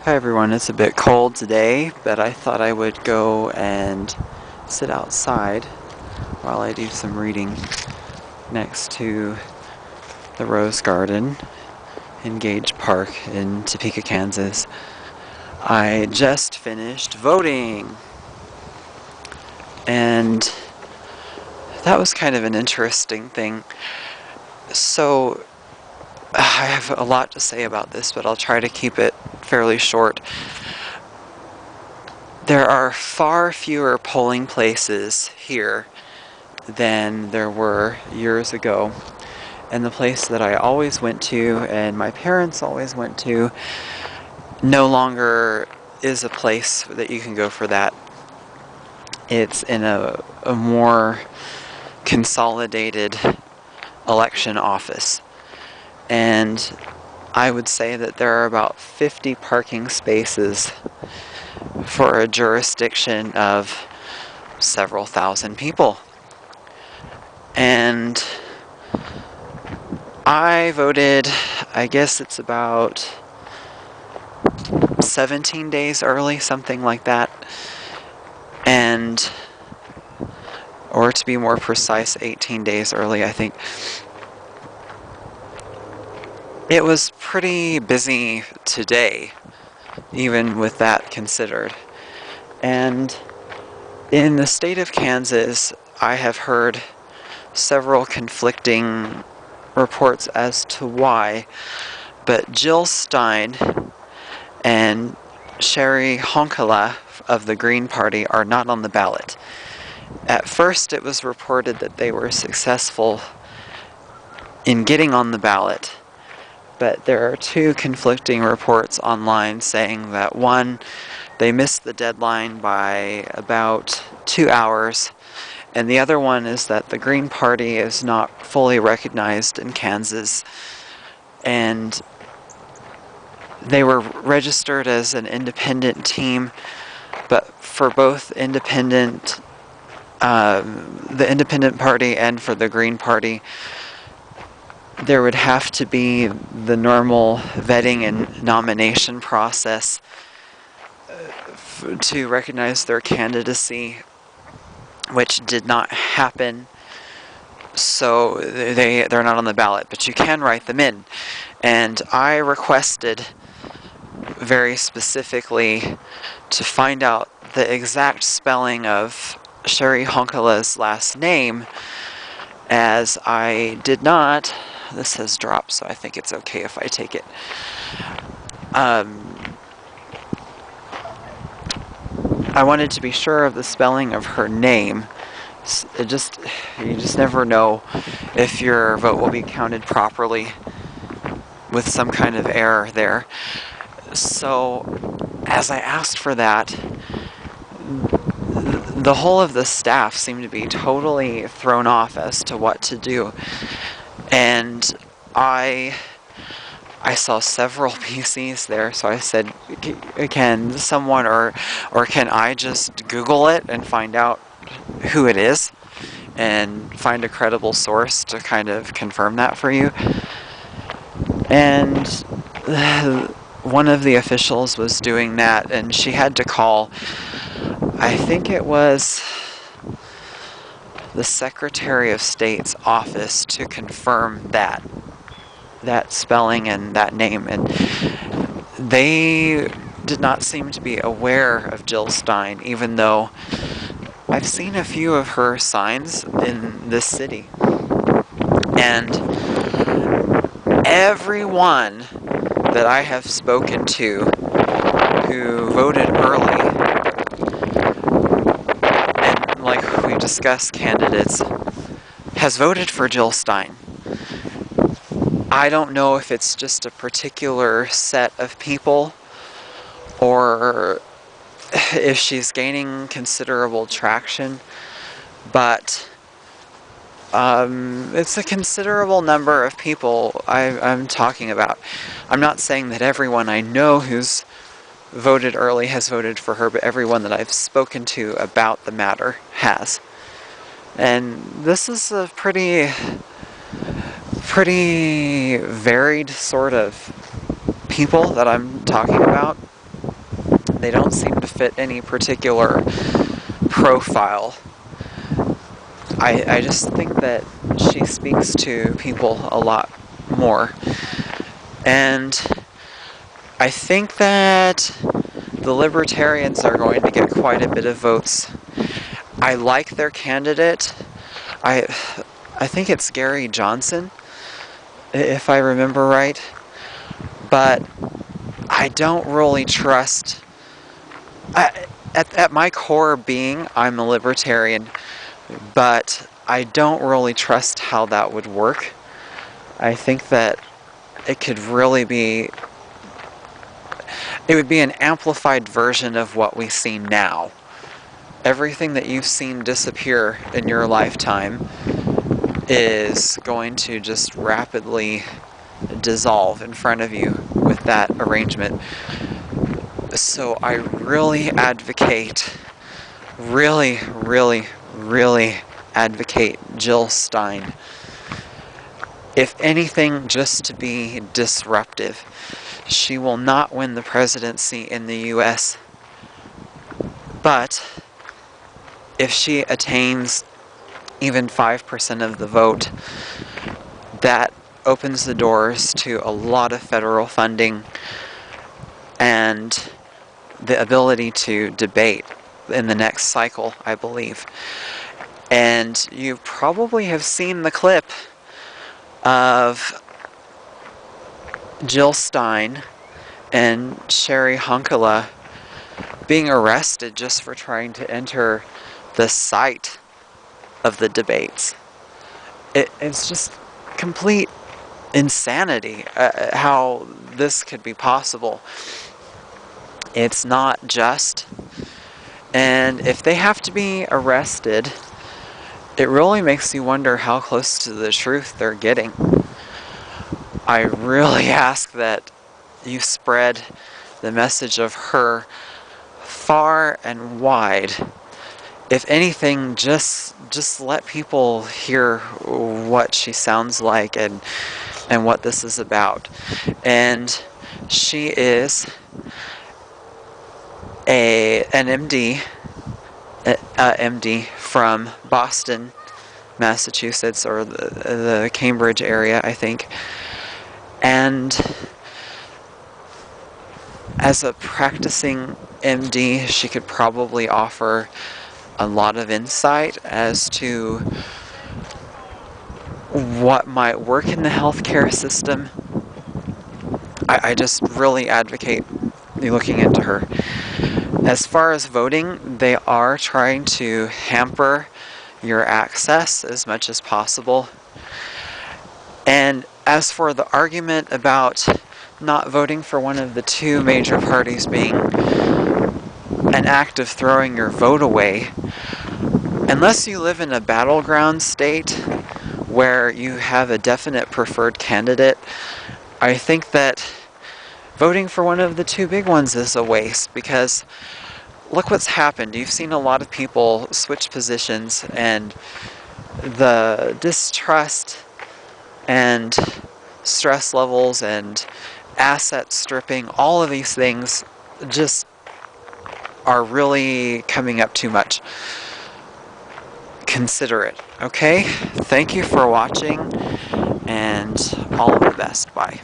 Hi everyone, it's a bit cold today, but I thought I would go and sit outside while I do some reading next to the Rose Garden in Gage Park in Topeka, Kansas. I just finished voting, and that was kind of an interesting thing. So, I have a lot to say about this, but I'll try to keep it fairly short. There are far fewer polling places here than there were years ago. And the place that I always went to and my parents always went to no longer is a place that you can go for that. It's in a more consolidated election office. And I would say that there are about 50 parking spaces for a jurisdiction of several thousand people. And I voted, I guess it's about 17 days early, something like that. Or to be more precise, 18 days early, I think. It was pretty busy today, even with that considered. And in the state of Kansas, I have heard several conflicting reports as to why, but Jill Stein and Sherry Honkala of the Green Party are not on the ballot. At first, it was reported that they were successful in getting on the ballot, but there are two conflicting reports online saying that one, they missed the deadline by about 2 hours, and the other one is that the Green Party is not fully recognized in Kansas, and they were registered as an independent team, but for both the Independent Party and for the Green Party, there would have to be the normal vetting and nomination process to recognize their candidacy, which did not happen. So they're not on the ballot, but you can write them in. And I requested very specifically to find out the exact spelling of Sherry Honkala's last name, as I did not. This has dropped, so I think it's okay if I take it. I wanted to be sure of the spelling of her name. You just never know if your vote will be counted properly with some kind of error there. So, as I asked for that, the whole of the staff seemed to be totally thrown off as to what to do. And I saw several PCs there, so I said, can someone or can I just Google it and find out who it is and find a credible source to kind of confirm that for you? And one of the officials was doing that, and she had to call, I think it was the Secretary of State's office, to confirm that spelling and that name, and they did not seem to be aware of Jill Stein, even though I've seen a few of her signs in this city. And everyone that I have spoken to who voted early, and like we discussed candidates, has voted for Jill Stein. I don't know if it's just a particular set of people or if she's gaining considerable traction, but it's a considerable number of people I'm talking about. I'm not saying that everyone I know who's voted early has voted for her, but everyone that I've spoken to about the matter has. And this is a pretty varied sort of people that I'm talking about. They don't seem to fit any particular profile. I just think that she speaks to people a lot more. And I think that the Libertarians are going to get quite a bit of votes. I like their candidate. I think it's Gary Johnson, if I remember right. But I don't really trust... At my core being, I'm a libertarian, but I don't really trust how that would work. I think that it could really be... It would be an amplified version of what we see now. Everything that you've seen disappear in your lifetime is going to just rapidly dissolve in front of you with that arrangement. So I really advocate, really advocate Jill Stein. If anything, just to be disruptive. She will not win the presidency in the US, but if she attains even 5% of the vote, that opens the doors to a lot of federal funding and the ability to debate in the next cycle, I believe. And you probably have seen the clip of Jill Stein and Sherry Hunkela being arrested just for trying to enter the site of the debates. It's just complete insanity how this could be possible. It's not just. And if they have to be arrested, it really makes you wonder how close to the truth they're getting. I really ask that you spread the message of her far and wide. If anything, just let people hear what she sounds like and what this is about. And she is an MD, MD from Boston, Massachusetts, or the Cambridge area, I think. And as a practicing MD, she could probably offer a lot of insight as to what might work in the healthcare system. I just really advocate you looking into her. As far as voting, they are trying to hamper your access as much as possible. And as for the argument about not voting for one of the two major parties being an act of throwing your vote away, unless you live in a battleground state where you have a definite preferred candidate, I think that voting for one of the two big ones is a waste, because look what's happened. You've seen a lot of people switch positions, and the distrust and stress levels and asset stripping, all of these things just are really coming up too much. Consider it, okay? Thank you for watching, and all of the best. Bye.